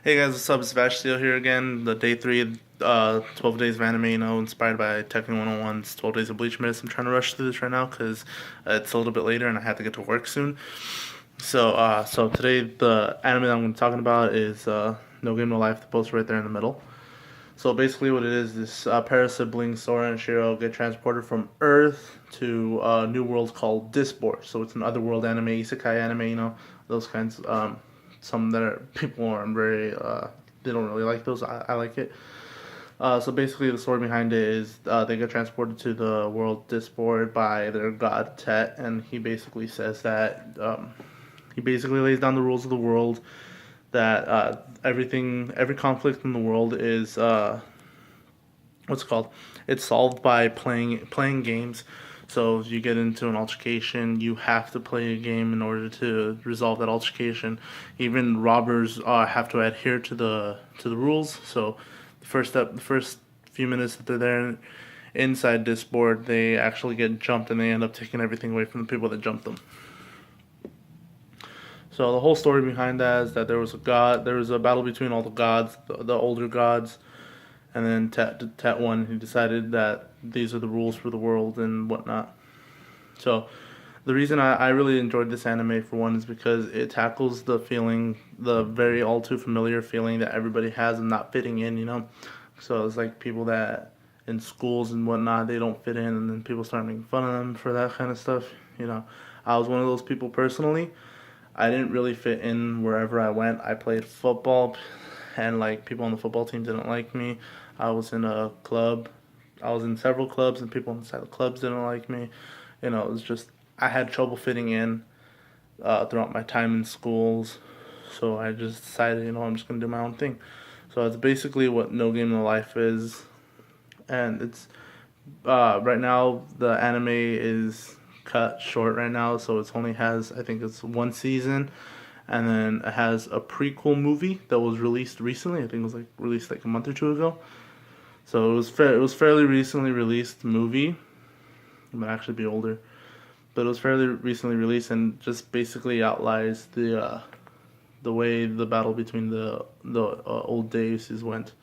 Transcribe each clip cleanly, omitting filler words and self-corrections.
Hey guys, what's up? It's Vash Steel here again. The day three, 12 days of anime, inspired by Tekken 101's 12 Days of Bleach Myths. I'm trying to rush through this right now because it's a little bit later and I have to get to work soon. So today the anime that I'm going to be talking about is No Game No Life. The poster right there in the middle. So basically, what it is, this pair of siblings, Sora and Shiro, get transported from Earth to a new world called Disboard. So it's an otherworld anime, isekai anime, those kinds. Some that are, people aren't very, they don't really like those. I like it. So basically, the story behind it is they get transported to the world Disboard by their god Tet, and he basically says that he basically lays down the rules of the world, that every conflict in the world is what's it called? It's solved by playing games. So if you get into an altercation, you have to play a game in order to resolve that altercation. Even robbers have to adhere to the rules. So the first few minutes that they're there inside this board, they actually get jumped and they end up taking everything away from the people that jumped them. So the whole story behind that is that there was a battle between all the gods, the older gods, and then Tet won. He decided that these are the rules for the world and whatnot. So the reason I really enjoyed this anime for one is because it tackles the very all too familiar feeling that everybody has of not fitting in. So it's like people that in schools and whatnot, they don't fit in, and then people start making fun of them for that kind of stuff. You know, I was one of those people personally. I didn't really fit in wherever I went. I played football, and like people on the football team didn't like me. I was in a club. I was in several clubs, and people inside the clubs didn't like me. It was just I had trouble fitting in throughout my time in schools. So I just decided, I'm just gonna do my own thing. So it's basically what No Game No Life is, and it's right now the anime is cut short right now, so it's only has, I think it's one season, and then it has a prequel movie that was released recently. I think it was like released like a month or two ago. So it was fairly recently released movie. It might actually be older, but it was fairly recently released and just basically outlines the way the battle between the old deities went.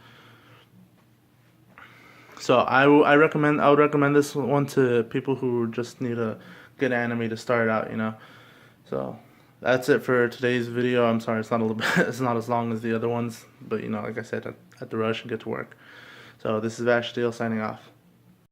So I would recommend this one to people who just need a good anime to start out. So that's it for today's video. I'm sorry it's not a little bit it's not as long as the other ones, but like I said, I had to rush and get to work. So this is Vash Steel signing off.